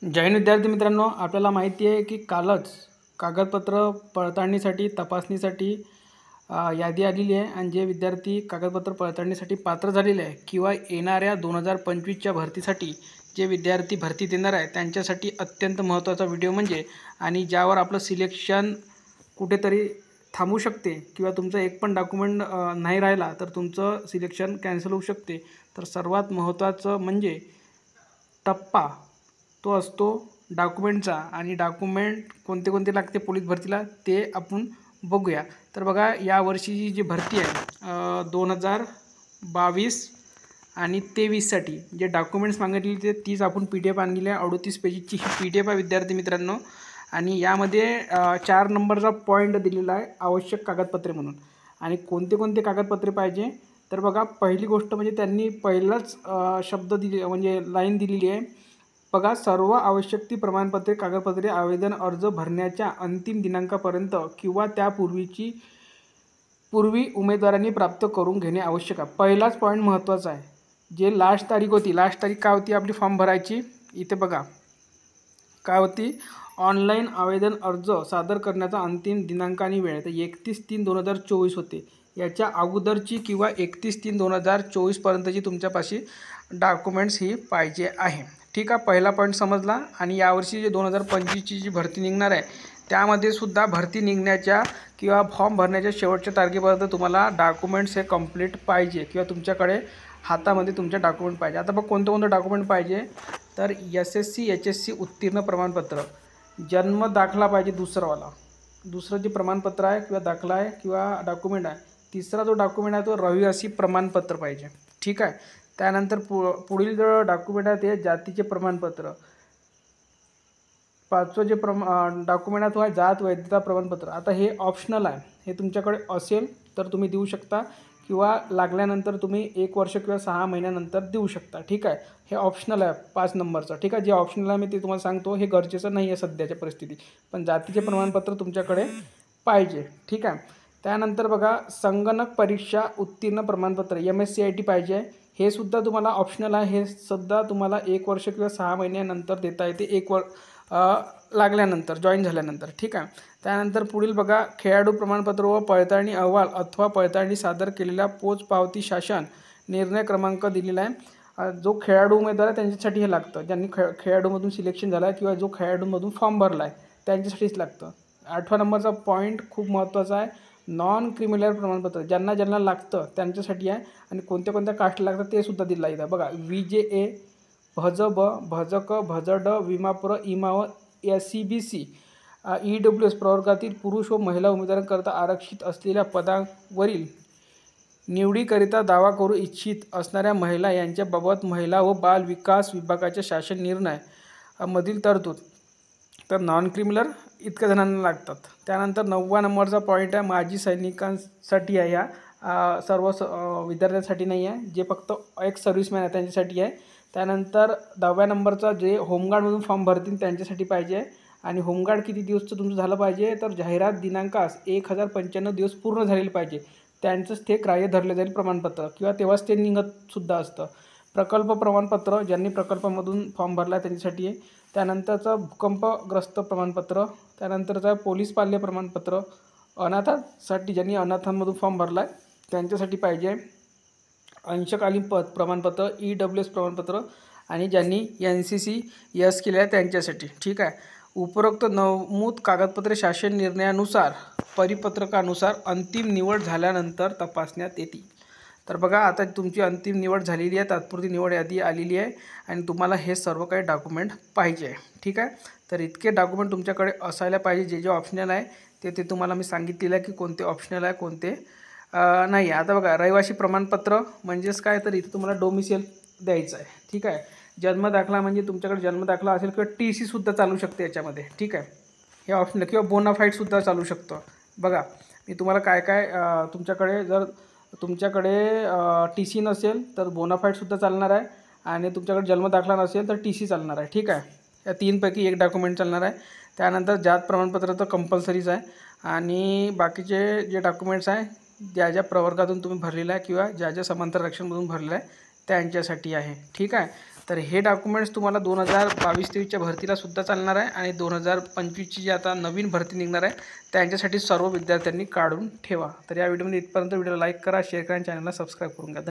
जय हिंद विद्यार्थी मित्रांनो, आपल्याला माहिती आहे की कालच कागदपत्र पडताळणीसाठी तपासणीसाठी यादी आलेली आहे आणि जे विद्यार्थी कागदपत्र पडताळणीसाठी पात्र झालेले आहे किंवा येणाऱ्या 2025च्या भरतीसाठी जे विद्यार्थी भरती देणार आहे त्यांच्यासाठी अत्यंत महत्त्वाचा व्हिडिओ म्हणजे आणि ज्यावर आपलं सिलेक्शन कुठेतरी थांबू शकते किंवा तुमचं एक पण डॉक्युमेंट नाही राहिला तर तुमचं सिलेक्शन कॅन्सल होऊ शकते। तर सर्वात महत्त्वाचं म्हणजे टप्पा तो असतो डॉक्युमेंटचा आणि डॉक्युमेंट कोणते कोणते लागते पोलीस भरतीला ते आपण बघूया। तर बघा, या वर्षीची जी भरती आहे 2022 आणि 23साठी जे डॉक्युमेंट्स मागितले ते तीच आपण PDF आणलेली आहे। 38 पेजची ही PDF आहे विद्यार्थी मित्रांनो आणि यामध्ये 4 नंबरचा पॉईंट दिलेला आहे आवश्यक कागदपत्रे म्हणून। आणि कोणते कोणते कागदपत्रे पाहिजे तर बघा, पहिली गोष्ट म्हणजे त्यांनी पहिलाच शब्द दिले म्हणजे लाईन दिलेली आहे बघा, सर्व आवश्यक ती प्रमाणपत्रे कागदपत्रे आवेदन अर्ज भरण्याच्या अंतिम दिनांकापर्यंत किंवा पूर्वी उमेदवारांनी प्राप्त करून घेणे आवश्यक आहे। पहिलाच पॉईंट महत्त्वाचा आहे। जे लास्ट तारीख होती, लास्ट तारीख काय होती आपली फॉर्म भरायची, इथे बघा काय होती, ऑनलाईन आवेदन अर्ज सादर करण्याचा अंतिम दिनांक आणि वेळ तर 31/3/2024 होते। याच्या अगोदरची किंवा 31/3/2024 पर्यंतची तुमच्यापाशी डॉक्युमेंट्स ही पाहिजे आहे। ठीक आहे, पहिला पॉईंट समजला। आणि यावर्षी जे 2025ची जी भरती निघणार आहे त्यामध्ये सुद्धा भरती निघण्याच्या किंवा फॉर्म भरण्याच्या शेवटच्या तारखेपर्यंत तुम्हाला डॉक्युमेंट्स हे कंप्लीट पाहिजे किंवा तुमच्याकडे हातामध्ये तुमचे डॉक्युमेंट पाहिजे। आता बघ कोणतं कोणतं डॉक्युमेंट पाहिजे तर SSC HSC उत्तीर्ण प्रमाणपत्र, जन्म दाखला पाहिजे दुसरं जे प्रमाणपत्र आहे किंवा दाखला आहे किंवा डॉक्युमेंट आहे। तिसरा जो डॉक्युमेंट आहे तो रहिवासी प्रमाणपत्र पाहिजे। ठीक आहे, त्यानंतर पुढील जो डॉक्युमेंट आहे ते जातीचे प्रमाणपत्र। पाचवं जे डॉक्युमेंट आहे तो आहे जात वैधता प्रमाणपत्र। आता हे ऑप्शनल आहे, हे तुमच्याकडे असेल तर तुम्ही देऊ शकता किंवा लागल्यानंतर तुम्ही 1 वर्ष किंवा 6 महिन्यानंतर देऊ शकता। ठीक आहे, हे ऑप्शनल आहे 5 नंबरचं। ठीक आहे, जे ऑप्शनल आहे मी ते तुम्हाला सांगतो, हे गरजेचं नाही आहे सध्याच्या परिस्थितीत, पण जातीचे प्रमाणपत्र तुमच्याकडे पाहिजे। ठीक आहे, त्यानंतर बघा, संगणक परीक्षा उत्तीर्ण प्रमाणपत्र MSCIT पाहिजे, हे सुद्धा तुम्हाला ऑप्शनल आहे। हे सुद्धा तुम्हाला 1 वर्ष किंवा 6 महिन्यानंतर देता येते, लागल्यानंतर जॉईन झाल्यानंतर। ठीक आहे, त्यानंतर पुढील बघा, खेळाडू प्रमाणपत्र व पडताळणी अहवाल अथवा पडताळणी सादर केलेल्या पोचपावती शासन निर्णय क्रमांक दिलेला आहे। जो खेळाडू उमेदवार आहे त्यांच्यासाठी हे लागतं, ज्यांनी खेळाडूमधून सिलेक्शन झालं आहे किंवा जो खेळाडूमधून फॉर्म भरला आहे त्यांच्यासाठीच लागतं। 8व्या नंबरचा पॉईंट खूप महत्त्वाचा आहे, नॉन क्रिमिनल प्रमाणपत्र ज्यांना लागतं त्यांच्यासाठी आहे। आणि कोणत्या कोणत्या कास्टला लागतं ते सुद्धा दिलं आहे बघा, VJA, भजब, भजक, भजड, विमापुर, इमाव, SCBC, EWS प्रवर्गातील पुरुष व महिला उमेदवारांकरता आरक्षित असलेल्या पदावरील निवडीकरिता दावा करू इच्छित असणाऱ्या महिला यांच्याबाबत महिला व बाल विकास विभागाच्या शासन निर्णय मधील तरतूद। तर नॉन क्रिमिनल इतक्या जणांना लागतात। त्यानंतर 9व्या नंबरचा पॉईंट आहे, माजी सैनिकांसाठी आहे, या सर्व विद्यार्थ्यांसाठी नाही आहे, जे फक्त एक्स सर्व्हिसमॅन आहे त्यांच्यासाठी आहे। त्यानंतर 10व्या नंबरचा जे होमगार्डमधून फॉर्म भरतील त्यांच्यासाठी पाहिजे। आणि होमगार्ड किती दिवसचं तुमचं झालं पाहिजे तर जाहिरात दिनांकास 1095 दिवस पूर्ण झालेले पाहिजे, त्यांचंच ते ग्राह्य धरले जाईल प्रमाणपत्र किंवा तेव्हाच ते निघतसुद्धा असतं। प्रकल्प प्रमाणपत्र ज्यांनी प्रकल्पामधून फॉर्म भरला आहे त्यांच्यासाठी आहे। त्यानंतरचं भूकंपग्रस्त प्रमाणपत्र, त्यानंतरचं पोलीस पाल्य प्रमाणपत्र, अनाथांसाठी ज्यांनी अनाथांमधून फॉर्म भरला आहे त्यांच्यासाठी पाहिजे, अंशकालीन प्रमाणपत्र EWS प्रमाणपत्र आणि ज्यांनी NCC यस केले आहे त्यांच्यासाठी। ठीक आहे, उपरोक्त नमूद कागदपत्रे शासन निर्णयानुसार परिपत्रकानुसार अंतिम निवड झाल्यानंतर तपासण्यात येतील। तर बघा, आता तुमची अंतिम निवड झालेली आहे, तात्पुरती निवड यादी आलेली आहे आणि तुम्हाला हे सर्व काही डॉक्युमेंट पाहिजे आहे। ठीक आहे, तर इतके डॉक्युमेंट तुमच्याकडे असायला पाहिजे। जे ऑप्शनल आहे ते तुम्हाला मी सांगितलेलं आहे की कोणते ऑप्शनल आहे कोणते नाही। आता बघा, रहिवासी प्रमाणपत्र म्हणजेच काय तर इथे तुम्हाला डोमिसाईल द्यायचं आहे। ठीक आहे, जन्मदाखला म्हणजे तुमच्याकडे जन्मदाखला असेल किंवा TC सुद्धा चालू शकते याच्यामध्ये। ठीक आहे, हे ऑप्शनल किंवा बोनाफाईडसुद्धा चालू शकतं। बघा, मी तुम्हाला काय काय तुमच्याकडे जर TC नसेल तर बोनाफाईडसुद्धा चालणार आहे आणि तुमच्याकडे जन्मदाखला नसेल तर TC चालणार आहे। ठीक आहे, या 3पैकी एक डॉक्युमेंट चालणार आहे। त्यानंतर जात प्रमाणपत्र तर कंपल्सरीच आहे आणि बाकीचे जे डॉक्युमेंट्स आहे ज्या ज्या प्रवर्गातून तुम्ही भरलेला आहे किंवा ज्या समांतर आरक्षणमधून भरलेलं आहे त्यांच्यासाठी आहे। ठीक आहे, तर हे डॉक्युमेंट्स तुम्हाला 2022-23च्या भरतीला सुद्धा चालणार आहे आणि 2025ची जी आता नवीन भरती निघणार आहे त्यांच्यासाठी सर्व विद्यार्थ्यांनी काढून ठेवा. तर या व्हिडिओमध्ये इथपर्यंत. व्हिडिओला लाईक करा, शेअर करा आणि चॅनलला सबस्क्राईब करून घ्या.